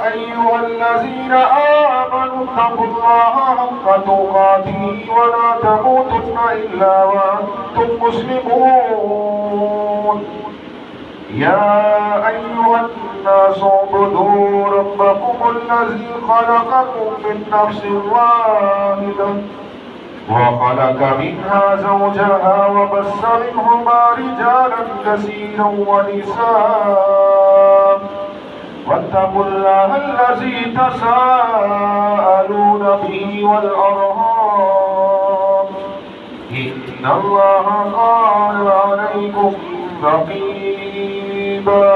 أيها الذين آمنوا اتقوا الله حق تقاته ولا تموتن إلا وأنتم مسلمون. يا أيها الناس اعبدوا ربكم الذي خلقكم من نفس واحدة وخلق منها زوجها وبث منهما رجالا كثيرا ونساء واتقوا الله الذي تساءلون به والأرحام إن الله كان عليكم رقيبا.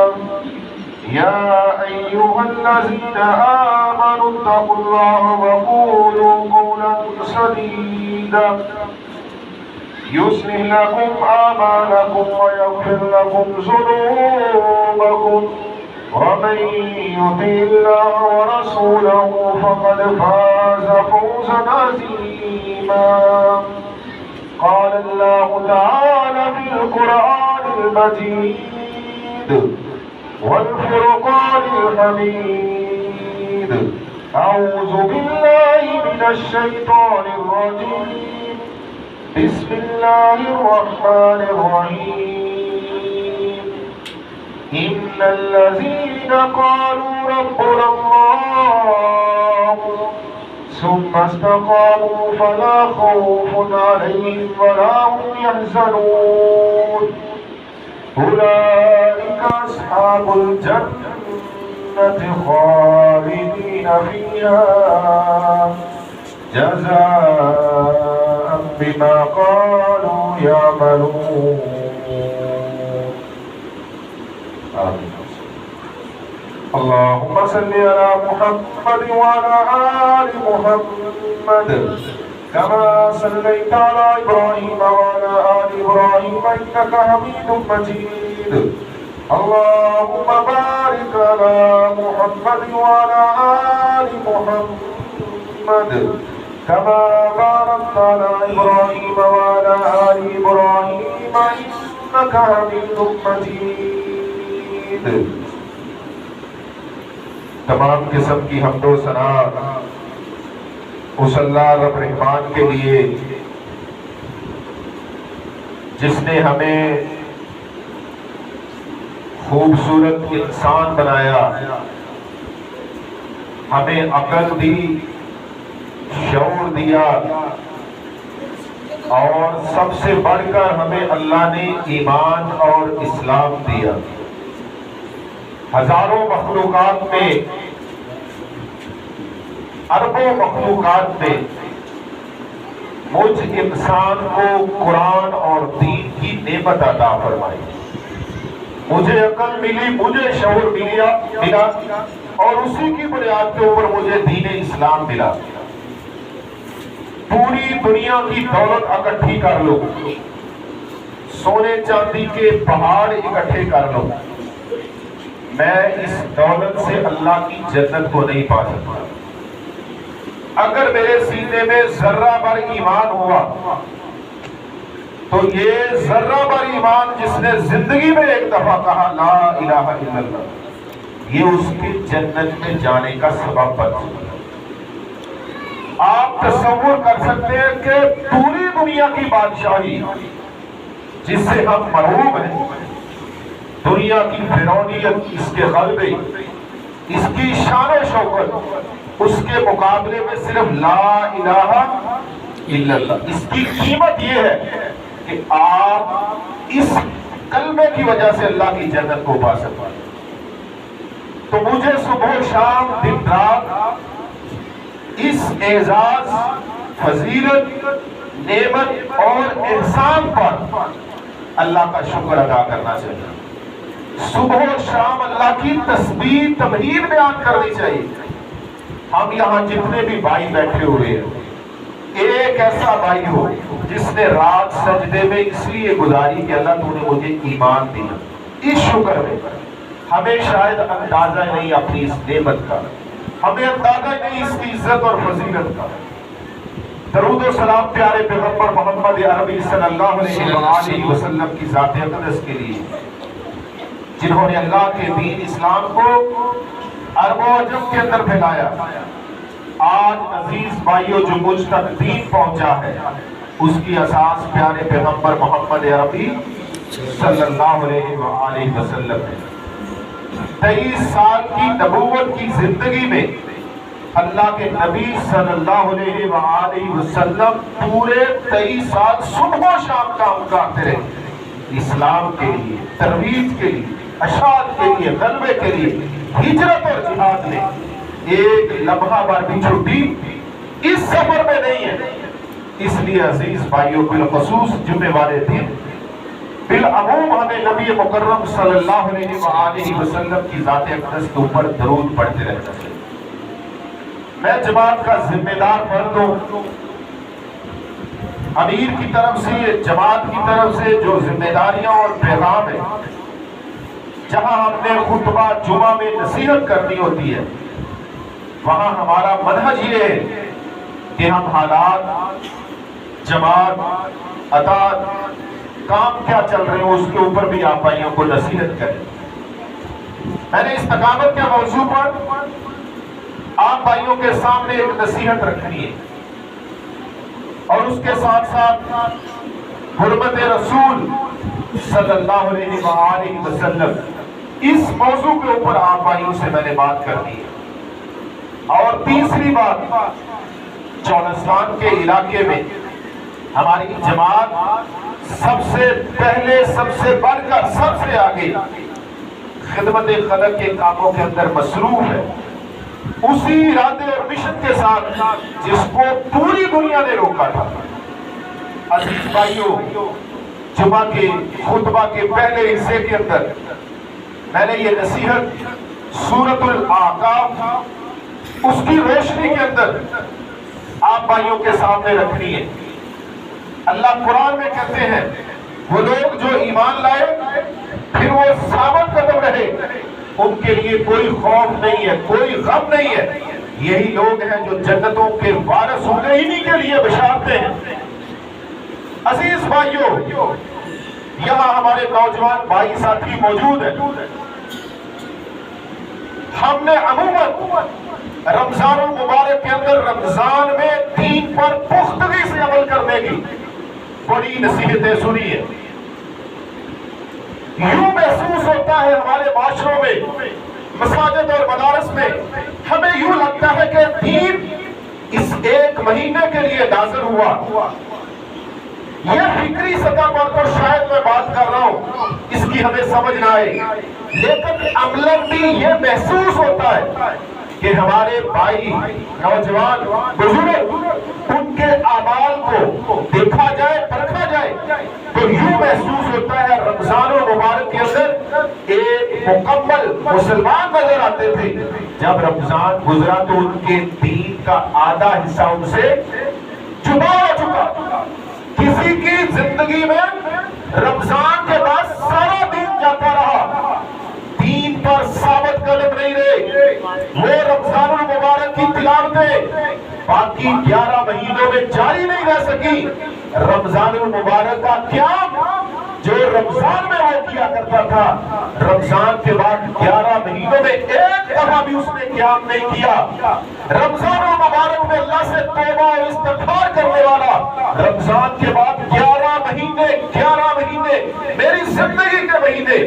يا أيها الذين آمنوا اتقوا الله وقولوا قولا سديدا يصلح لكم أعمالكم ويغفر لكم ذنوبكم ومن يطع الله ورسوله فقد فاز فوزا عظيما. قال الله تعالى في القرآن المجيد والفرقان الحميد: أعوذ بالله من الشيطان الرجيم. بسم الله الرحمن الرحيم. إن الذين قالوا ربنا الله ثم استقاموا فلا خوف عليهم ولا هم يحزنون أولئك أصحاب الجنة خالدين فيها جزاء بما قالوا يعملون. آمين. اللهم صل على محمد وعلى آل محمد كما صليت على إبراهيم وعلى آل إبراهيم إنك حميد مجيد. اللهم بارك على محمد وعلى آل محمد كما باركت على إبراهيم وعلى آل إبراهيم إنك حميد مجيد. تمام قسم کی حمد و ثنا اس اللہ رب رحمان کے لیے جس نے ہمیں خوبصورت انسان بنایا، ہمیں عقل دی، شعور دیا، اور سب سے بڑھ کر ہمیں اللہ نے ایمان اور اسلام دیا۔ ہزاروں مخلوقات میں، اربوں مخلوقات میں مجھ انسان کو قرآن اور دین کی نعمت عطا فرمائی۔ مجھے عقل ملی، مجھے شعور ملا، اور اسی کی بنیاد کے اوپر مجھے دین اسلام ملا۔ پوری دنیا کی دولت اکٹھی کر لو، سونے چاندی کے پہاڑ اکٹھے کر لو، میں اس دولت سے اللہ کی جنت کو نہیں پا سکتا۔ اگر میرے سینے میں ذرہ بھر ایمان ہوا تو یہ ذرہ بھر ایمان جس نے زندگی میں ایک دفعہ کہا لا الہ الا اللہ، یہ اس کی جنت میں جانے کا سبب بن سکتا۔ آپ تصور کر سکتے ہیں کہ پوری دنیا کی بادشاہی جس سے ہم مرعوب ہیں، دنیا کی فرعونیت، اس کے غلبے، اس کی شان و شوکت، اس کے مقابلے میں صرف لا الہ الا اللہ، اس کی قیمت یہ ہے کہ آپ اس کلمے کی وجہ سے اللہ کی جنت کو پا سکتے ہیں۔ تو مجھے صبح و شام دن رات اس اعزاز، فضیلت، نعمت اور احسان پر اللہ کا شکر ادا کرنا چاہیے۔ صبح و شام اللہ کی تسبیح تمہید بیان کرنی چاہیے۔ ہم یہاں جتنے بھی بھائی بیٹھے ہوئے ہیں، ایک ایسا بھائی ہو جس نے رات سجدے میں اس لیے گزاری کہ اللہ تو نے مجھے ایمان دیا، اس شکر میں ہمیں شاید اندازہ نہیں اپنی اس نعمت کا، ہمیں اندازہ نہیں اس کی عزت اور فضیلت کا۔ درود و سلام پیارے پیغمبر محمد عربی صلی اللہ علیہ وسلم کی ذات اقدس کے لیے، جنہوں نے اللہ کے دین اسلام کو عرب و عجم کے اندر پھیلایا۔ آج عزیز بھائیوں جو مجھ تک دین پہنچا ہے اس کی اساس پیارے پیغمبر محمد عربی صلی اللہ علیہ وآلہ وسلم ہے۔ 23 سال کی نبوت کی زندگی میں اللہ کے نبی صلی اللہ علیہ وآلہ وسلم پورے 23 سال صبح و شام کام کرتے رہے، اسلام کے لیے، ترویج کے لیے، اشاعت کے لیے، غلبے کے لیے، ہجرت اور جہاد میں ایک لمحہ بار بھی چھٹی اس سفر میں نہیں ہے۔ اس لیے عزیز بھائیوں بالخصوص جمعے والے دن بالعموم ہمیں نبی مکرم صلی اللہ علیہ وآلہ وسلم کی ذات اقدس کے اوپر درود پڑھتے رہنا چاہیے۔ میں جماعت کا ذمہ دار فرد ہوں، امیر کی طرف سے، جماعت کی طرف سے جو ذمہ داریاں اور پیغام ہے، جہاں ہم نے خطبہ جمعہ میں نصیحت کرنی ہوتی ہے وہاں ہمارا منہج یہ ہے کہ ہم حالات، جماعت، عطاعت، کام کیا چل رہے ہیں اس کے اوپر بھی آپ بھائیوں کو نصیحت کریں۔ میں نے استقامت کے موضوع پر آپ بھائیوں کے سامنے ایک نصیحت رکھنی ہے اور اس کے ساتھ ساتھ حرمت رسول صلی اللہ علیہ وآلہ وسلم اس موضوع کے اوپر آپ بھائیوں سے میں نے بات کرنی ہے۔ اور تیسری بات، چولستان کے علاقے میں ہماری جماعت سب سے پہلے، سب سے بڑھ کر، سب سے آگے خدمت خلق کے کاموں کے اندر مصروف ہے، اسی ارادے اور مشن کے ساتھ جس کو پوری دنیا نے روکا تھا۔ عزیز بھائیوں، جمعہ کے خطبہ کے پہلے حصے کے اندر میں نے یہ نصیحت سورۃ الاعقاف اس کی روشنی کے اندر آپ بھائیوں کے سامنے رکھنی ہے۔ اللہ قرآن میں کہتے ہیں وہ لوگ جو ایمان لائے پھر وہ ثابت قدم رہے ان کے لیے کوئی خوف نہیں ہے، کوئی غم نہیں ہے، یہی لوگ ہیں جو جنتوں کے وارث ہوں گے، انہی کے لیے بشارتیں ہیں۔ عزیز بھائیوں، یہاں ہمارے نوجوان بھائی ساتھی موجود ہیں۔ ہم نے عموماً رمضان المبارک کے اندر رمضان میں دین پر پختگی سے عمل کرنے کی بڑی نصیحتیں سنی ہیں۔ یوں محسوس ہوتا ہے ہمارے معاشروں میں، مساجد اور مدارس میں، ہمیں یوں لگتا ہے کہ دین اس ایک مہینے کے لیے نازل ہوا۔ یہ فکری سطح پر شاید میں بات کر رہا ہوں، اس کی ہمیں سمجھ نہ آئے، لیکن عملاً بھی یہ محسوس ہوتا ہے کہ ہمارے بھائی، نوجوان، بزرگ، ان کے اعمال کو دیکھا جائے، پرکھا جائے تو یوں محسوس ہوتا ہے رمضان المبارک کے اندر ایک مکمل مسلمان نظر آتے تھے، جب رمضان گزرا تو ان کے دین کا آدھا حصہ ان سے جدا ہو چکا۔ کسی کی زندگی میں رمضان کے بعد سارا دن جاتا رہا، دین پر ثابت قدم نہیں رہے، وہ رمضان المبارک کی تلاوتیں باقی 11 مہینوں میں جاری نہیں رہ سکی۔ رمضان المبارک کا قیام جو رمضان میں وہ کیا کرتا تھا، رمضان کے بعد 11 مہینوں میں ایک دفعہ بھی اس نے قیام نہیں کیا۔ رمضان المبارک میں اللہ سے توبہ اور استغفار کرنے والا رمضان کے بعد 11 مہینے میری زندگی کے مہینے،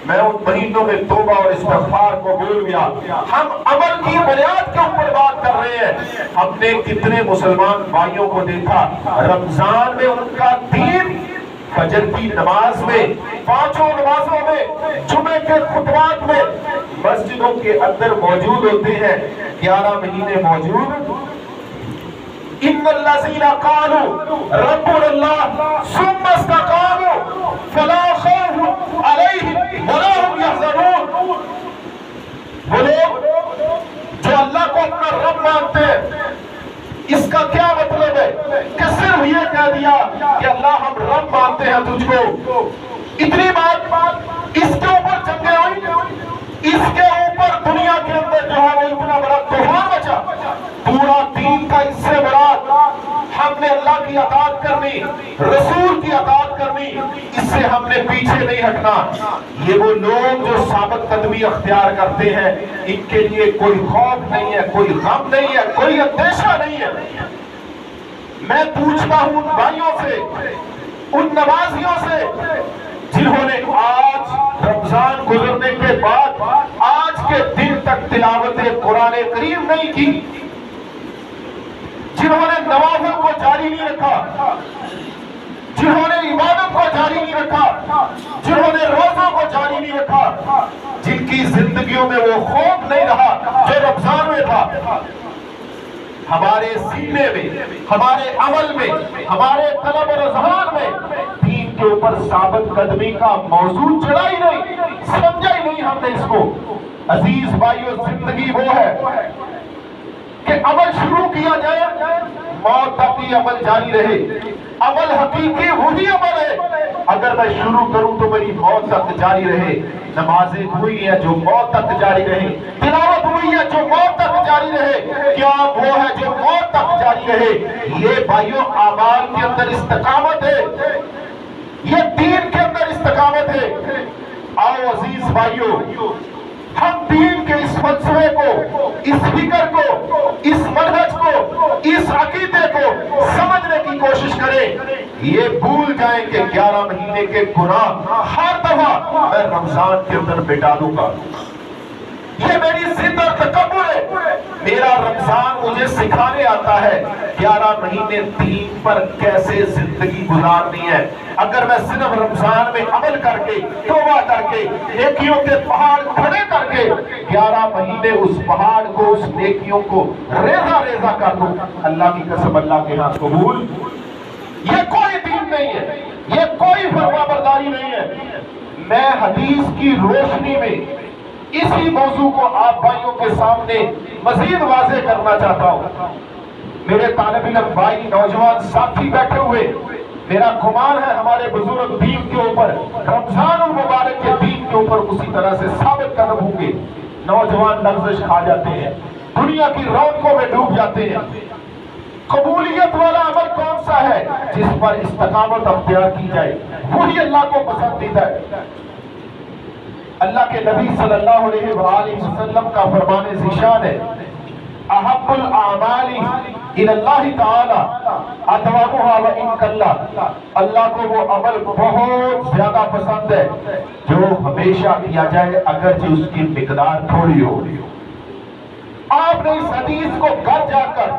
میں ان مہینوں میں توبہ اور استغفار کو بھول گیا۔ ہم عمل کی بنیاد کے اوپر بات کر رہے ہیں۔ ہم نے کتنے مسلمان بھائیوں کو دیکھا رمضان میں ان کا دین فجر کی نماز میں، 5 نمازوں میں، جمعے کے خطبات میں مسجدوں کے اندر موجود ہوتے ہیں، 11 مہینے موجود۔ ان الذین قالوا ربنا اللہ ثم استقاموا فلا خوف علیہم ولا هم یحزنون۔ وہ لوگ جو اللہ کو اپنا رب مانتے ہیں، اس کا کیا مطلب ہے کہ صرف یہ کہہ دیا کہ اللہ ہم رب مانتے ہیں تجھ کو، اتنی بات، اس کے اوپر جنگیں ہوئی، اس کے اوپر دنیا کے اندر جو ہے وہ اتنا بڑا طوفان مچا، پورا دین کا اس سے بڑا ہم نے اللہ کی اطاعت کرنی، رسول کی اطاعت کرنی، اس سے ہم نے نے پیچھے نہیں ہٹنا. یہ وہ لوگ جو ثابت قدمی اختیار کرتے ہیں, ان کے لیے کوئی خوف نہیں ہے, کوئی غم نہیں ہے, کوئی اندیشہ نہیں ہے. میں پوچھتا ہوں ان بھائیوں سے, ان نمازیوں سے جنہوں نے آج رمضان گزرنے کے بعد آج کے دن تک تلاوت قرآن کریم نہیں کی, جنہوں نے نوافل کو جاری نہیں رکھا, جنہوں نے عبادت کو جاری نہیں رکھا, جنہوں نے روزوں کو جاری نہیں رکھا, جن کی زندگیوں میں وہ خوف نہیں رہا جو رمضان میں تھا. ہمارے سینے میں, ہمارے عمل میں, ہمارے قلب اور اذہان میں دین کے اوپر ثابت قدمی کا موضوع چڑھا ہی نہیں, سمجھا ہی نہیں ہم نے اس کو. عزیز بھائیو, زندگی وہ ہے کہ عمل شروع کیا جائے, موت تک ہی عمل جاری رہے. عمل حقیقی وہی عمل ہے, اگر میں شروع کروں تو میری موت تک جاری رہے. نمازیں وہی ہیں جو موت تک جاری رہے, تلاوت وہی ہے جو موت تک جاری رہے, قیام وہ ہے جو موت تک جاری رہے. یہ بھائیوں اعمال کے اندر استقامت ہے, یہ دین کے اندر استقامت ہے. آؤ عزیز بھائیوں, ہم دین کے اس فلسفے کو, اس فکر کو, اس منہج کو, اس عقیدے کو سمجھنے کی کوشش کریں. یہ بھول جائیں کہ 11 مہینے کے گناہ ہر دفعہ میں رمضان کے اندر مٹا دوں گا. یہ میری ضد اور تکبر ہے. میرا رمضان مجھے سکھانے آتا ہے 11 مہینے دین پر کیسے زندگی گزارنی ہے. اگر میں صرف رمضان میں عمل کر کے, توبہ کر کے, نیکیوں کے پہاڑ کھڑے کر کے 11 مہینے اس پہاڑ کو, اس نیکیوں کو ریزہ ریزہ کر دوں, اللہ کی قسم اللہ کے ہاں قبول. یہ کوئی دین نہیں ہے, یہ کوئی فرما برداری نہیں ہے. میں حدیث کی روشنی میں اسی موضوع کو آپ بھائیوں کے سامنے مزید واضح کرنا چاہتا ہوں. میرے طالب علم بھائی, نوجوان ساتھی بیٹھے ہوئے, میرا گمان ہے ہمارے بزرگ دین کے اوپر, رمضان المبارک کے دین کے اوپر اسی طرح سے ثابت قدم ہوں گے. نوجوان لغزش کھا جاتے ہیں, دنیا کی رونقوں میں ڈوب جاتے ہیں. قبولیت والا عمل کون سا ہے؟ جس پر استقامت اختیار کی جائے, وہی اللہ کو پسندیدہ ہے. اللہ کے نبی صلی اللہ علیہ وآلہ وسلم کا فرمان ذیشان ہے, احب الاعمال الی اللہ تعالی ادومها وان قل. اللہ کو وہ عمل بہت زیادہ پسند ہے جو ہمیشہ کیا جائے اگرچہ اس کی مقدار تھوڑی ہو. آپ نے اس حدیث کو گھر جا کر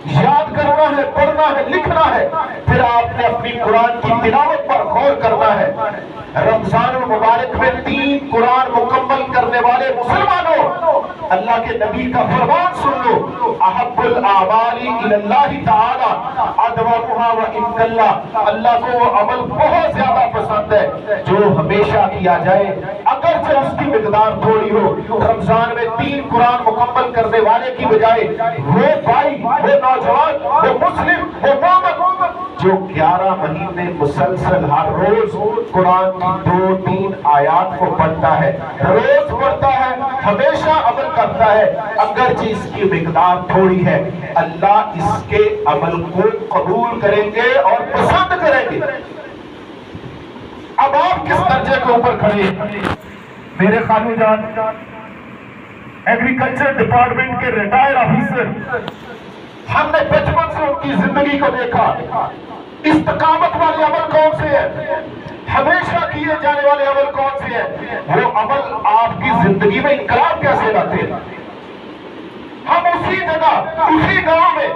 یاد کرنا ہے, پڑھنا ہے, لکھنا ہے. پھر آپ نے اپنی قرآن کی تلاوت پر غور کرنا ہے. رمضان المبارک میں 3 قرآن مکمل کرنے والے مسلمانوں, اللہ کے نبی کا فرمان سن لو, احب الاعمال الی اللہ تعالی ادومها وان قل. اللہ کو وہ عمل بہت زیادہ پسند ہے جو ہمیشہ کیا جائے اگرچہ اس کی مقدار تھوڑی ہو. رمضان میں 3 قرآن مکمل کرنے والے کی بجائے وہ بھائی, وہ نوجوان, وہ مسلم, وہ مومن جو 11 مہینے مسلسل ہر روز قرآن کی 2-3 آیات کو پڑھتا ہے, روز پڑھتا ہے, ہمیشہ عمل کرتا ہے اگرچہ اس کی مقدار تھوڑی ہے, اللہ اس کے عمل کو قبول کریں گے اور پسند کریں گے. اب آپ کس درجے کے اوپر کھڑے ہیں؟ میرے خالو جان ایگریکلچر ڈپارٹمنٹ کے ریٹائر آفیسر, ہم نے بچپن سے ان کی زندگی کو دیکھا. استقامت والے عمل کون سے ہیں؟ ہمیشہ کیے جانے والے عمل کون سے ہیں؟ وہ عمل آپ کی زندگی میں انقلاب کیسے لاتے ہیں؟ ہم اسی جگہ, اسی گاؤں میں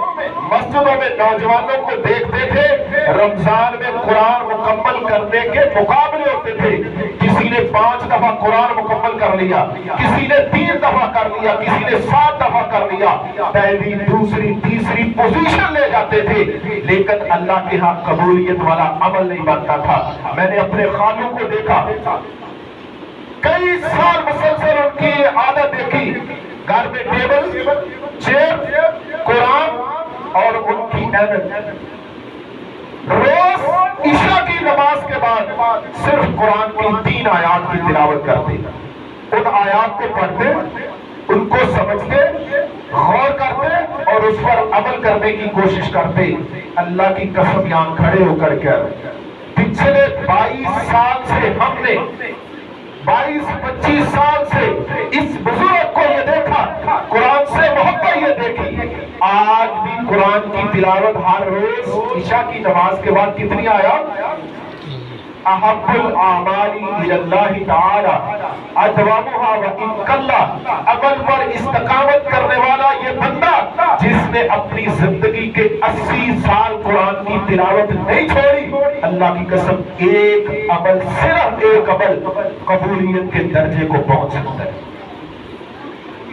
مسجدوں میں نوجوانوں کو دیکھتے تھے رمضان میں قرآن مکمل کرنے کے مقابلے ہوتے تھے. کسی نے 5 دفعہ قرآن مکمل کر لیا, کسی نے 3 دفعہ کر لیا, کسی نے 7 دفعہ کر لیا. پہلی, دوسری, تیسری پوزیشن لے جاتے تھے, لیکن اللہ کے ہاں قبولیت والا عمل نہیں بنتا تھا. میں نے اپنے خالوں کو دیکھا, کئی سال مسلسل ان کی عادت دیکھی, گھر میں ٹیبل, چیئر, قرآن اور ان کی عادت, روز عشاء کی نماز کے بعد صرف قرآن کی 3 آیات کی تلاوت کرتے. ان آیات کو پڑھتے, ان کو سمجھتے, غور کرتے اور اس پر عمل کرنے کی کوشش کرتے. اللہ کی قسم یہاں کھڑے ہو کر پچھلے 22 سال سے ہم نے 22-25 سال سے اس بزرگ کو یہ دیکھا، قرآن سے محبت یہ دیکھی، آج بھی قرآن کی تلاوت ہر روز عشاء کی نماز کے بعد کتنی آیا؟ احب الاعمال الی اللہ تعالی ادومها وان قل، عمل پر استقامت کرنے والا یہ بندہ جس نے اپنی زندگی کے 80 سال قرآن کی تلاوت نہیں چھوڑی، اللہ کی قسم ایک عمل، صرف ایک عمل قبولیت کے درجے کو پہنچ سکتا ہے۔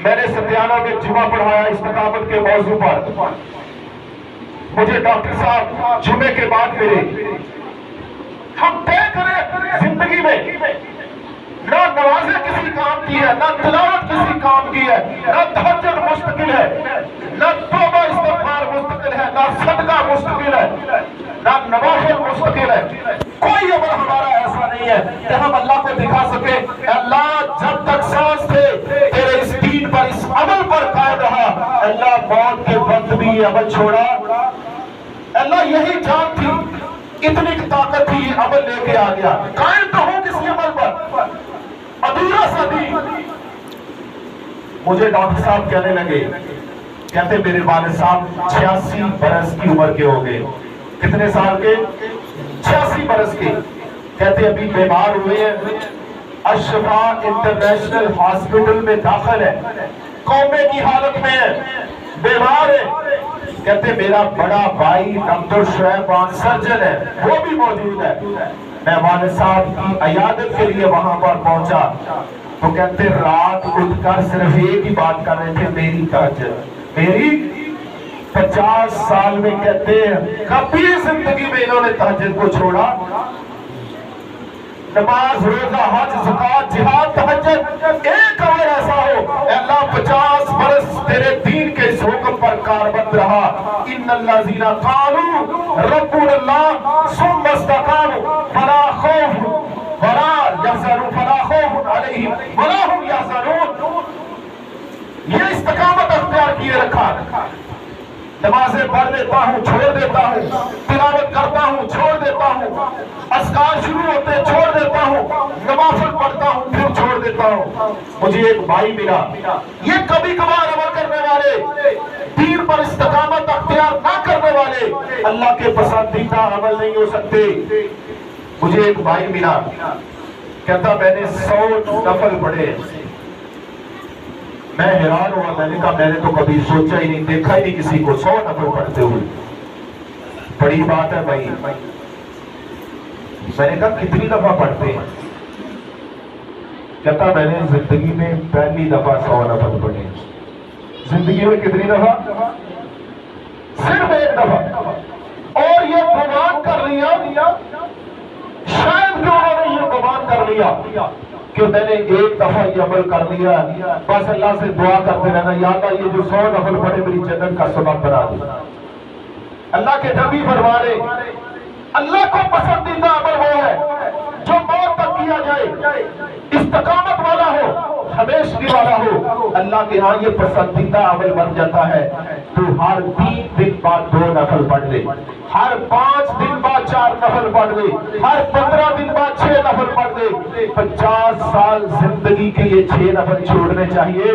میں نے ستیانہ میں جمعہ پڑھایا استقامت کے موضوع پر، مجھے ڈاکٹر صاحب جمعے کے بعد ملے، ہم طے کریں زندگی میں نہ نمازیں کسی کام کی ہے، نہ تلاوت کسی کام کی ہے، نہ تہجد مستقل ہے، نہ توبہ استغفار مستقل ہے، نہ صدقہ مستقل ہے، نہ نوافل مستقل ہے، کوئی عمل ہمارا ایسا نہیں ہے کہ ہم اللہ کو دکھا سکے اللہ جب تک سانس تھے تیرے اس دین پر، اس عمل پر قائم رہا، اللہ موت کے وقت بھی یہ عمل چھوڑا، اللہ یہی جان تھی، اتنی طاقت تھی، یہ عمل لے کے آ گیا، قائم تو ہوں کسی عمل پر، ادھورا سا بھی۔ مجھے ڈاکٹر صاحب کہنے لگے، کہتے میرے والد صاحب 86 برس کی عمر کے ہو گئے، کتنے سال کے؟ 86 برس کے، کہتے ابھی بیمار ہوئے ہیں، اشفا انٹرنیشنل ہاسپٹل میں داخل ہے، کومے کی حالت میں ہے، بیمار ہے، کہتے میرا بڑا بھائی ڈاکٹر شعیب سرجن ہے، وہ بھی موجود ہے، میں والد صاحب کی عیادت کے لیے وہاں پر پہنچا تو کہتے رات اٹھ کر صرف ایک ہی بات کر رہے تھے، میری تہجد، میری 50 سال میں کہتے کبھی زندگی میں انہوں نے تہجد کو چھوڑا، نماز، روزہ، حج، زکات، جہاد، تہجد، ایک عمل ایسا ہو اے اللہ 50 برس تیرے دین کے اس حکم پر کاربند رہا، ان الذین قالوا ربنا اللہ ثم استقاموا فلا خوف ولا يحزنون فلا خوف علیہم ولا هم يحزنون، یہ استقامت اختیار کیے رکھا، نمازیں پڑھ لیتا ہوں چھوڑ دیتا ہوں، تلاوت کرتا ہوں چھوڑ دیتا ہوں، اذکار شروع ہوتے چھوڑ دیتا ہوں، نوافل پڑھتا ہوں پھر چھوڑ دیتا ہوں۔ مجھے ایک بھائی ملا، یہ کبھی کبھار عمل کرنے والے، دین پر استقامت اختیار نہ کرنے والے اللہ کے پسندیدہ عمل نہیں ہو سکتے۔ مجھے ایک بھائی ملا، کہتا میں نے 100 نفل پڑھے، میں حیران ہوا، میں نے کہا میں نے تو کبھی سوچا ہی نہیں، دیکھا ہی نہیں کسی کو 100 نفل پڑھتے ہوئے، بڑی بات ہے بھائی۔ میں نے کہا کتنی دفعہ پڑھتے ہیں؟ کہتا میں نے زندگی میں پہلی دفعہ 100 نفل پڑھے، زندگی میں کتنی دفعہ؟ صرف ایک دفعہ، اور یہ گمان کر لیا، شاید کہ انہوں نے یہ گمان کر لیا کہ میں نے ایک دفعہ یہ عمل کر لیا، بس اللہ سے دعا کرتے رہنا یا اللہ یہ جو 100 نفل پڑھے میری جنت کا سبب بنا دے۔ اللہ کے نبی فرما رہے اللہ کو پسندیدہ عمل وہ ہے جو موت تک کیا جائے، استقامت والا ہو، ہمیشگی والا ہو، اللہ کے ہاں یہ پسندیدہ عمل بن جاتا ہے۔ تو ہر 3 دن بعد 2 نفل پڑھ لے، ہر 5 دن بعد 4 نفل پڑھ لے، ہر 15 دن بعد 6 نفل پڑھ لے، 50 سال زندگی کے یہ 6 نفل چھوڑنے چاہیے۔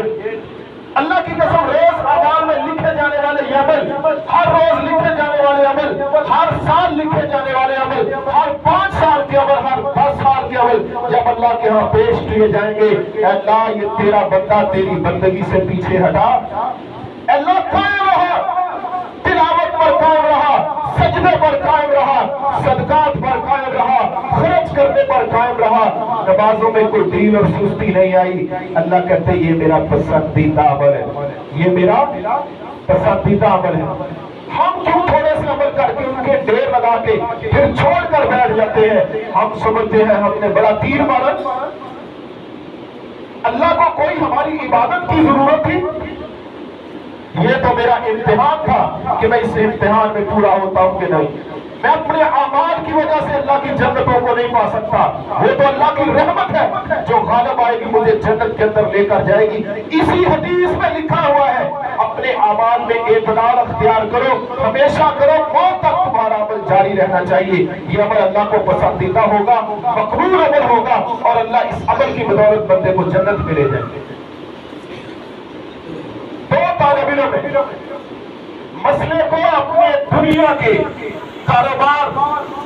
اللہ کی قسم روز اعمال میں لکھے جانے والے یہ عمل، ہر روز لکھے جانے والے عمل، ہر سال لکھے جانے والے عمل، ہر 5 سال کے عمل، ہر 10 سال کے عمل جب اللہ کے ہاں پیش کیے جائیں گے، اے اللہ یہ تیرا بندہ تیری بندگی سے پیچھے ہٹا، اے اللہ قائم رہا، تلاوت پر قائم رہا، سجدے پر قائم رہا، صدقات پر قائم رہا، خرچ کرنے پر قائم رہا، نمازوں میں کوئی ڈھیل اور سستی نہیں آئی۔ اللہ کہتے یہ میرا پسندیدہ عمل ہے، یہ میرا پسندیدہ عمل ہے۔ ہم کیوں تھوڑے سے عمل کر کے ان کے ڈیر لگا کے پھر چھوڑ کر بیٹھ جاتے ہیں؟ ہم سمجھتے ہیں ہم نے بڑا تیر مارا، اللہ کو کوئی ہماری عبادت کی ضرورت تھی؟ یہ تو میرا امتحان تھا کہ میں اس امتحان میں پورا ہوتا ہوں کہ نہیں۔ میں اپنے اعمال کی وجہ سے اللہ کی جنتوں کو نہیں پا سکتا، وہ تو اللہ کی رحمت ہے جو غالب آئے گی، مجھے جنت کے اندر لے کر جائے گی۔ اسی حدیث میں لکھا ہوا ہے اپنے اعمال میں اعتدال اختیار کرو، ہمیشہ کرو، موت تک تمہارا عمل جاری رہنا چاہیے. یہ عمل اللہ کو پسندیدہ ہوگا, مقبول عمل ہوگا, اور اللہ اس عمل کی بدولت بندے کو جنت میں لے جائیں گے. دو طالب علم مسئلے کو اپنے دنیا کے کاروبار,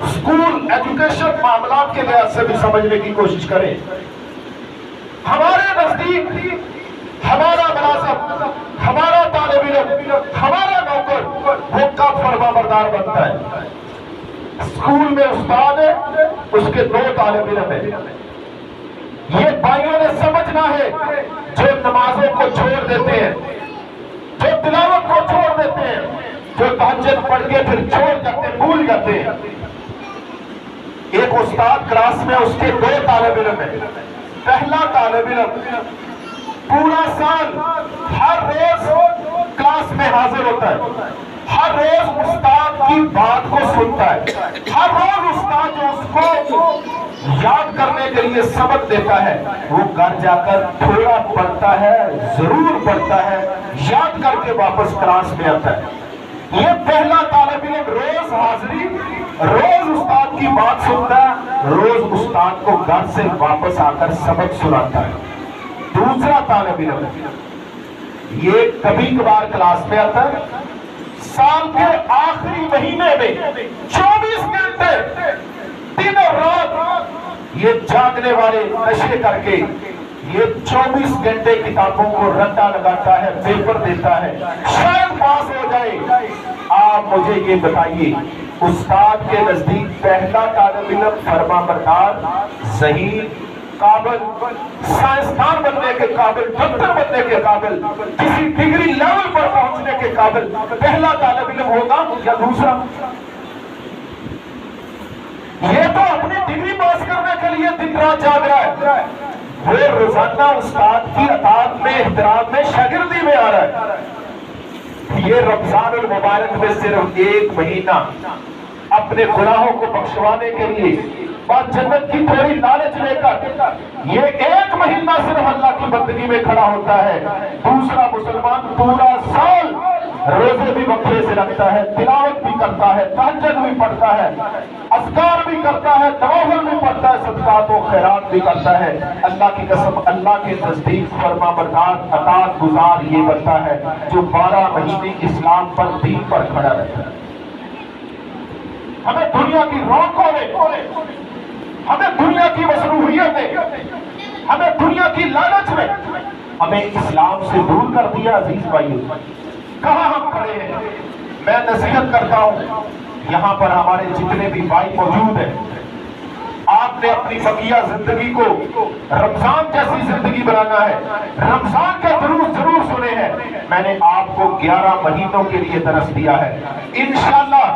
اسکول, ایجوکیشن, معاملات کے لحاظ سے بھی سمجھنے کی کوشش کریں. ہمارے نزدیک ہمارا ملازم, ہمارا طالب علم, ہمارا نوکر وہ کب فرما بردار بنتا ہے. اسکول میں استاد ہے, اس کے 2 طالب علم ہیں. یہ بھائیوں نے سمجھنا ہے جو نمازوں کو چھوڑ دیتے ہیں, جو تلاوت کو چھوڑ دیتے ہیں, جو تہجد پڑھ کے پھر چھوڑ جاتے ہیں, بھول جاتے ہیں. ایک استاد کلاس میں اس کے 2 طالب علم ہیں. پہلا طالب علم پورا سال ہر روز کلاس میں حاضر ہوتا ہے, ہر روز استاد کی بات کو سنتا ہے, ہر روز استاد جو اس کو یاد کرنے کے لیے سبق دیتا ہے وہ گھر جا کر تھوڑا پڑھتا ہے, ضرور پڑھتا ہے, یاد کر کے واپس کلاس میں آتا ہے. یہ پہلا طالب علم روز حاضری, روز استاد کی بات سنتا ہے, روز استاد کو گھر سے واپس آ کر سبق سناتا ہے. دوسرا طالب علم یہ کبھی کبھار کلاس میں آتا ہے, سال کے آخری مہینے میں 24 گھنٹے دن اور رات یہ جاگنے والے نشے کر کے یہ 24 گھنٹے کتابوں کو رٹا لگاتا ہے, پیپر دیتا ہے, شاید پاس ہو جائے. آپ مجھے یہ بتائیے, استاد کے نزدیک پہلا طالب علم فرما بردار, ذہین, قابل, سائنسدان بننے کے قابل, ڈاکٹر بننے کے قابل, کسی ڈگری لیول پر پہنچنے کے قابل پہلا طالب علم ہوگا یا دوسرا؟ یہ تو اپنی ڈگری پاس کرنے کے لیے دن رات جاگ رہا ہے, وہ روزانہ استاد کی اطاعت میں, احترام میں, شاگردی میں آ رہا ہے. یہ رمضان المبارک میں صرف 1 مہینہ اپنے گناہوں کو بخشوانے کے لیے اور جنت کی تھوڑی لالچ لے کر یہ 1 مہینہ صرف اللہ کی بندگی میں کھڑا ہوتا ہے. دوسرا مسلمان پورا سال روزے بھی وقفے سے رکھتا ہے, تلاوت بھی کرتا ہے, تہجد بھی پڑھتا ہے, اذکار بھی کرتا ہے, نوافل بھی پڑھتا ہے, صدقات و خیرات بھی کرتا ہے. اللہ کی قسم, اللہ کے نزدیک فرما بردار, اطاعت گزار یہ بنتا ہے جو 12 مہینے اسلام پر, دین پر کھڑا رہتا ہے. ہمیں دنیا کی رونقوں میں, ہمیں دنیا کی مصروفیت میں, ہمیں دنیا کی لالچ میں ہمیں اسلام سے دور کر دیا. عزیز بھائیو, کہاں ہم کھڑے ہیں؟ میں نصیحت کرتا ہوں, یہاں پر ہمارے جتنے بھی بھائی موجود ہیں, آپ نے اپنی بقیہ زندگی کو رمضان جیسی زندگی بنانا ہے. رمضان کے دروس ضرور سنے ہیں. میں نے آپ کو 11 مہینوں کے لیے درس دیا ہے. انشاءاللہ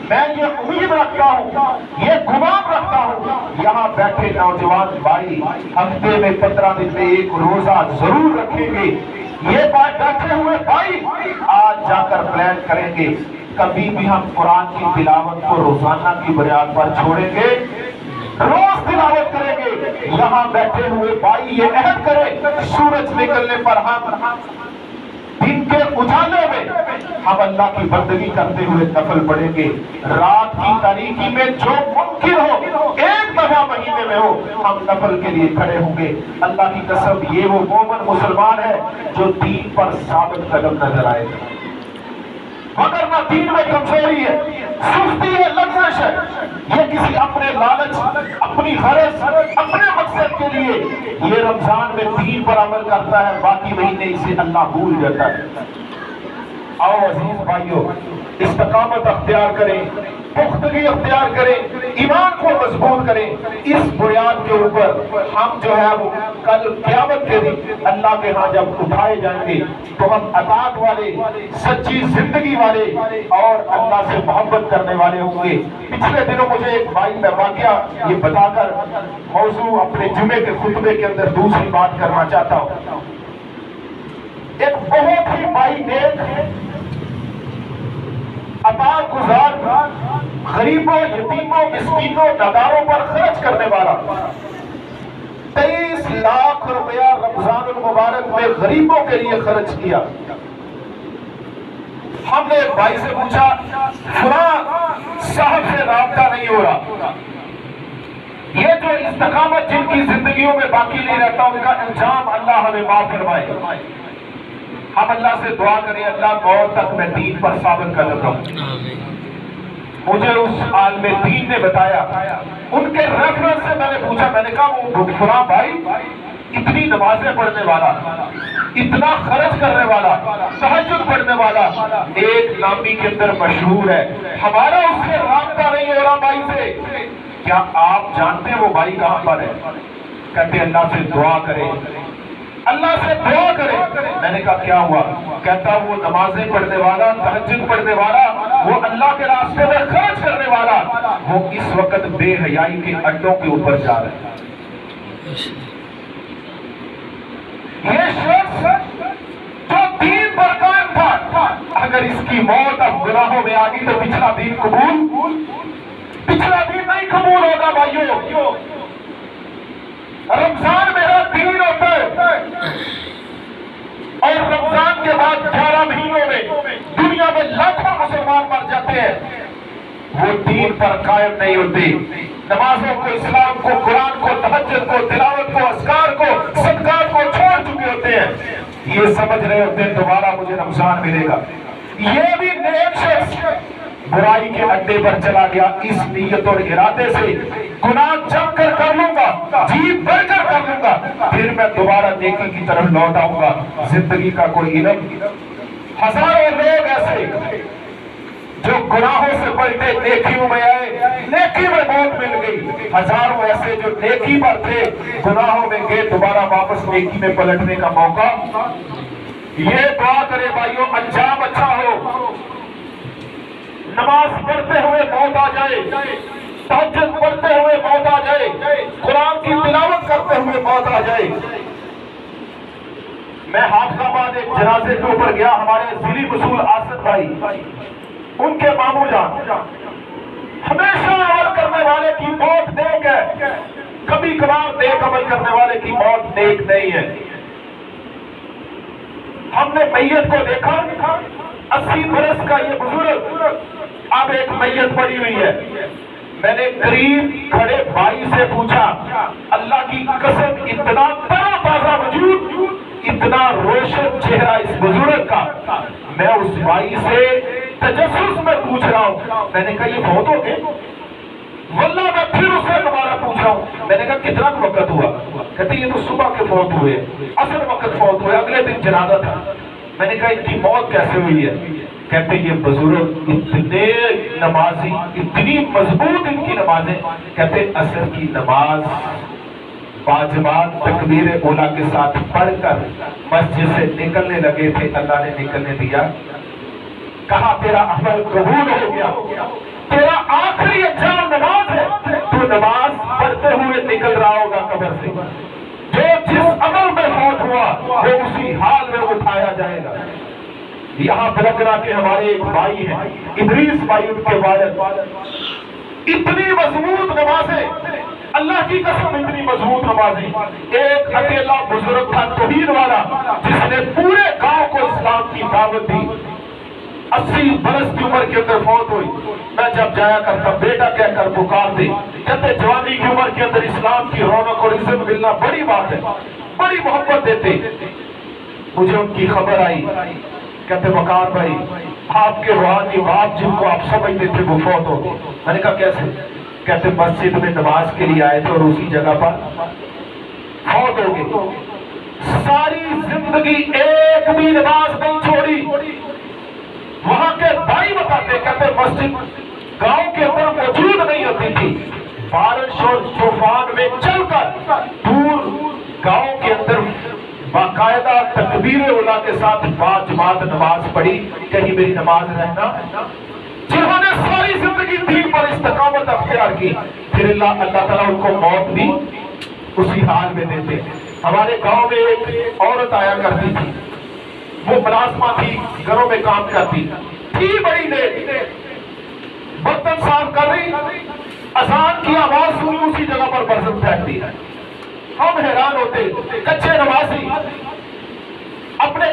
میں یہ امید رکھتا ہوں, یہ گمان رکھتا ہوں, یہاں بیٹھے نوجوان بھائی ہفتے میں 15 دن میں 1 روزہ ضرور رکھیں گے. یہ بات بیٹھے ہوئے بھائی آج جا کر پلان کریں گے, کبھی بھی ہم قرآن کی تلاوت کو روزانہ کی بنیاد پر چھوڑیں گے, روز تلاوت کریں گے. یہاں بیٹھے ہوئے بھائی یہ عہد کریں, سورج نکلنے پر ہم دن کے اجالے میں ہم اللہ کی بندگی کرتے ہوئے نفل پڑھیں گے. رات کی تاریکی میں جو ممکن ہو, 1 دفعہ مہینے میں ہو, ہم نفل کے لیے کھڑے ہوں گے. اللہ کی قسم یہ وہ مومن مسلمان ہے جو دین پر ثابت قدم نظر آئے گا. مگر نہ دین میں کمزوری ہے, سستی ہے, لغزش ہے. یہ کسی اپنے لالچ, اپنی غرض, اپنے مقصد کے لیے یہ رمضان میں دین پر عمل کرتا ہے, باقی مہینے اسے اللہ بھول جاتا ہے. آؤ عزیز بھائیو, استقامت اختیار کریں, پختگی اختیار کریں, ایمان کو مضبوط کریں. اس بنیاد کے اوپر ہم جو ہے وہ کل قیامت کے دن اللہ کے ہاں جب اٹھائے جائیں گے تو ہم اطاعت والے, سچی زندگی والے اور اللہ سے محبت کرنے والے ہوں گے. پچھلے دنوں مجھے ایک بھائی میں واقعہ یہ بتا کر موضوع اپنے جمعے کے خطبے کے اندر دوسری بات کرنا چاہتا ہوں. ایک بہت ہی بھائی نیک, اطاعت گزار, غریبوں, یتیموں, مسکینوں, ناداروں پر خرچ کرنے والا, 23 لاکھ روپیہ رمضان المبارک میں غریبوں کے لیے خرچ کیا. ہم نے ایک بھائی سے پوچھا فلاں صاحب سے رابطہ نہیں ہو رہا، یہ جو استقامت جن کی زندگیوں میں باقی نہیں رہتا ان کا انجام اللہ ہمیں معاف فرمائے۔ ہم اللہ سے دعا کریں اللہ موت تک میں دین پر ثابت کر دیتا ہوں۔ مجھے اس عالم دین نے بتایا، ان کے ریفرنس سے میں نے پوچھا، میں نے کہا وہ فلاں بھائی اتنی نمازیں پڑھنے والا، اتنا خرچ کرنے والا، تہجد پڑھنے والا، ایک نامی کے اندر مشہور ہے، ہمارا اس سے رابطہ نہیں ہو رہا بھائی سے، کیا آپ جانتے ہیں وہ بھائی کہاں پر ہے؟ کہتے اللہ سے دعا کرے، اللہ سے دعا کرے۔ میں نے کہا کیا ہوا؟ کہتا وہ نمازیں پڑھنے والا، تہجد پڑھنے والا، وہ اللہ کے راستے میں خرچ کرنے والا، وہ اس وقت بے حیائی کے اڈوں کے اوپر جا رہا ہے۔ یہ شخص جو دین پر قائم تھا، اگر اس کی موت اب گناہوں میں آ گئی تو پچھلا دین نہیں قبول ہوگا بھائیو۔ رمضان میرا دین ہوتا ہے، اور رمضان کے بعد 11 مہینوں میں دنیا میں لاکھوں مسلمان مر جاتے ہیں، وہ دین پر قائم نہیں ہوتے، نمازوں کو، اسلام کو، قرآن کو، تہجد کو، تلاوت کو، اذکار کو، صدقات کو چھوڑ چکے ہوتے ہیں، یہ سمجھ رہے ہوتے ہیں دوبارہ مجھے رمضان ملے گا۔ یہ بھی نیک شخص برائی کے اڈے پر چلا گیا، اس نیت اور ارادے سے گناہ جم کر لوں گا، جی بھر کر لوں گا، پھر میں دوبارہ نیکی کی طرف لوٹ آؤں گا۔ زندگی کا کوئی علم، ہزاروں لوگ ایسے جو گناہوں سے پلٹے نیکیوں میں آئے، نیکی میں موت مل گئی، ہزاروں ایسے جو نیکی پر تھے گناہوں میں گئے، دوبارہ واپس نیکی میں پلٹنے کا موقع۔ یہ دعا کرے بھائیوں انجام اچھا ہو، نماز پڑھتے ہوئے موت آ جائے، تہجد پڑھتے ہوئے موت آ جائے، قرآن کی تلاوت کرتے ہوئے موت آ جائے۔ میں حافظ آباد ایک جنازے کے اوپر گیا، ہمارے ضلعی مسئول آصف بھائی، ان کے ماموں جان، ہمیشہ عمل کرنے والے کی موت نیک ہے، کبھی کبھار نیک عمل کرنے والے کی موت نیک نہیں ہے۔ ہم نے میت کو دیکھا، 80 برس کا یہ بزرگ، اب ایک میت پڑی ہوئی ہے۔ میں نے قریب کھڑے بھائی سے پوچھا، اللہ کی قسم اتنا تازہ تازہ وجود، اتنا روشن چہرہ اس بزرگ کا، میں اس بھائی سے تجسس میں پوچھ رہا ہوں، میں نے کہا یہ فوت ہو گئے؟ واللہ میں پھر اس سے دوبارہ پوچھ رہا ہوں، میں نے کہا کتنا وقت ہوا؟ کہتے یہ تو صبح کے فوت ہوئے، عصر وقت فوت ہوئے، اگلے دن جنازہ تھا۔ میں نے کہا ان کی موت کیسے ہوئی ہے؟ کہتے یہ بزرگ اتنے نمازی، اتنی مضبوط ان کی نمازیں، کہتے عصر کی نماز باجماعت تکبیر اولیٰ کے ساتھ پڑھ کر مسجد سے نکلنے لگے تھے، اللہ نے نکلنے دیا، کہا تیرا عمل قبول ہو گیا، تیرا آخری انجام نماز ہے، تو نماز پڑھتے ہوئے نکل رہا ہوگا قبر سے، جو جس عمل میں فوت ہوا وہ اسی حال میں اٹھایا جائے گا۔ یہاں بلگرا کے ہمارے ایک بھائی ہیں ادریس بھائی، ان کے والد، اتنی مضبوط نمازیں، اللہ کی قسم اتنی مضبوط نمازیں، ایک اکیلا بزرگ تھا توحید والا جس نے پورے گاؤں کو اسلام کی دعوت دی، 80 برس کی عمر کے اندر فوت ہوئی۔ میں جب جایا کرتا بیٹا کہہ کر پکارتے، کہتے جوانی کی عمر کے اندر اسلام کی رونق اور عزت ملنا بڑی بات ہے، بڑی محبت دیتے۔ مجھے ان کی خبر آئی، کہتے وقار بھائی آپ کے روحانی باپ جن کو آپ سمجھتے تھے وہ فوت ہو گئے۔ میں نے کہا کیسے؟ کہتے مسجد میں نماز کے لیے آئے تھے اور اسی جگہ پر فوت ہو گئے، ساری زندگی ایک بھی نماز نہیں چھوڑی۔ وہاں کے بھائی بتاتے، کہتے مسجد گاؤں کے اندر موجود نہیں ہوتی تھی، بارش اور طوفان میں چل کر دور گاؤں کے اندر باقاعدہ تکبیر اولیٰ کے ساتھ باجماعت نماز پڑھی، کہیں میری نماز رہنا، جنہوں نے ساری زندگی دین پر استقامت اختیار کی، پھر اللہ تعالیٰ ان کو موت بھی اسی حال میں دیتے۔ ہمارے گاؤں میں ایک عورت آیا کرتی تھی، وہ ملازمہ تھی، گھروں میں کام کرتی تھی، بڑی دیر برتن صاف کر رہی، اذان کی آواز سنی اسی جگہ پر برتن پھینکتی ہے۔ ہم حیران ہوتے، کچے نمازی اپنے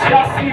86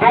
2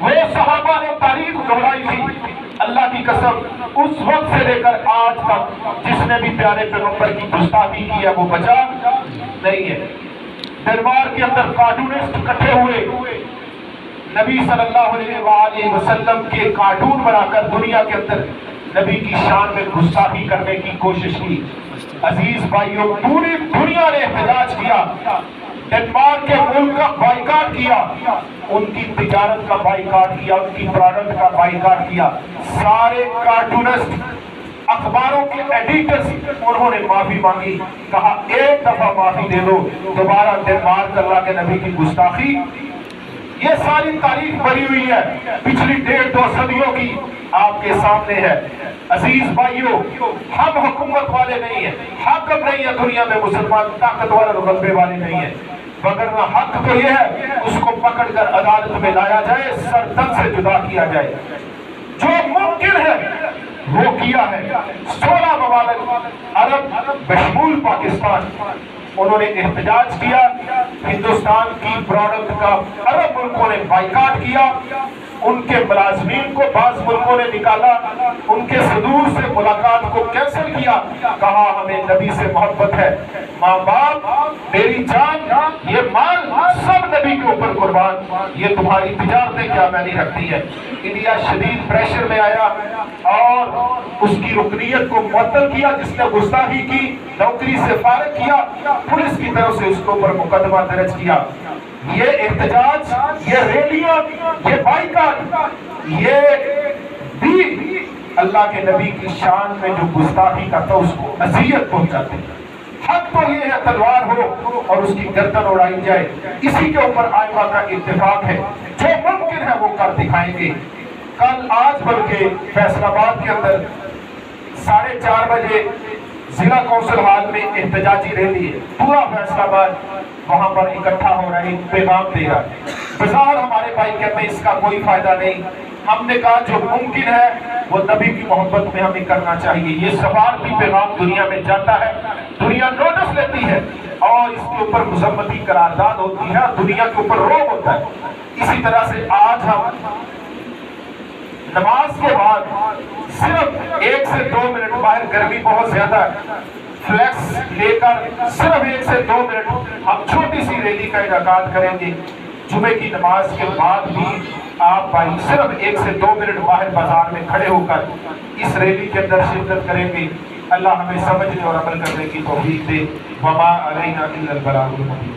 وہ صحابہ نے تاریخ دہرائی تھی، اللہ کی قسم اس وقت سے لے کر آج تک جس نے بھی پیارے پیغمبر کی گستاخی کی ہے وہ بچا نہیں ہے۔ ڈنمارک کے اندر کارٹونسٹ اکٹھے ہوئے، نبی صلی اللہ علیہ وآلہ وسلم کے کارٹون بنا کر دنیا کے اندر نبی کی شان میں گستاخی کرنے کی کوشش کی۔ عزیز بھائیوں، پوری دنیا نے احتجاج کیا، ڈنمارک کے ملک کا بائیکاٹ کیا، ان کی تجارت کا بائیکاٹ کیا، ان کی پروڈکٹ کا بائیکاٹ کیا۔ سارے کارٹونسٹ، اخباروں کے ایڈیٹرز، انہوں نے معافی مانگی، کہا ایک دفعہ معافی دے دو، دوبارہ ڈنمارک اللہ کے نبی کی گستاخی۔ یہ ساری تاریخ بھری ہوئی ہے، پچھلی 1.5-2 صدیوں کی آپ کے سامنے ہے۔ عزیز بھائیوں، ہم حکومت والے نہیں ہیں، حاکم نہیں ہے دنیا میں، مسلمان طاقتور اور غلبے والے نہیں ہیں، وگرنہ حق تو یہ ہے اس کو پکڑ کر عدالت میں لایا جائے، سر تن سے جدا کیا جائے۔ جو ممکن ہے وہ کیا ہے۔ 16 ممالک عرب بشمول پاکستان، انہوں نے احتجاج کیا، ہندوستان کی پروڈکٹ کا عرب ملکوں نے بائیکاٹ کیا، ان کے ملازمین کو بعض ملکوں نے نکالا، ان کے صدور سے ملاقات کو کینسل کیا، کہا ہمیں نبی سے محبت ہے، ماں باپ، میری جان، یہ مال سب نبی کے اوپر قربان، یہ تمہاری تجارتیں کیا معنی رکھتی ہے۔ انڈیا شدید پریشر میں آیا اور اس کی رکنیت کو معطل کیا، جس نے گستاخی کی نوکری سے فارغ کیا، پولیس کی طرف سے اس کے اوپر مقدمہ درج کیا۔ یہ احتجاج، یہ ریلیاں، یہ بائیکاٹ، یہ بھی اللہ کے نبی کی شان میں جو گستاخی کرتا اس کو اذیت پہنچاتے ہیں۔ حق تو یہ ہے تلوار ہو اور اس کی گردن اڑائی جائے، اسی کے اوپر آئمہ کا اتفاق ہے، جو ممکن ہے وہ کر دکھائیں گے۔ کل آج بلکہ فیصل آباد کے اندر 4:30 بجے ضلع کونسل ہال میں احتجاجی ریلی ہے، پورا فیصل آباد وہاں پر اکٹھا ہو رہا ہے، پیغام دے رہا ہے۔ بظاہر ہمارے بھائی کہتے ہیں اس کا کوئی فائدہ نہیں، ہم نے کہا جو ممکن ہے وہ نبی کی محبت میں ہمیں کرنا چاہیے۔ یہ سفارتی پیغام دنیا میں جاتا ہے، دنیا نوٹس لیتی ہے اور اس کے اوپر مذمتی قرارداد ہوتی ہے، دنیا کے اوپر روب ہوتا ہے۔ اسی طرح سے آج ہم نماز کے بعد صرف 1 سے 2 منٹ، باہر گرمی بہت زیادہ ہے، فلیکس لے کر صرف 1 سے 2 منٹ ہم چھوٹی سی ریلی کا انعقاد کریں گے۔ جمعے کی نماز کے بعد بھی آپ بھائی صرف 1 سے 2 منٹ باہر بازار میں کھڑے ہو کر اس ریلی کے اندر شرکت کریں گے۔ اللہ ہمیں سمجھنے اور عمل کرنے کی توفیق دے۔ وما علینا الا البلاغ المبین۔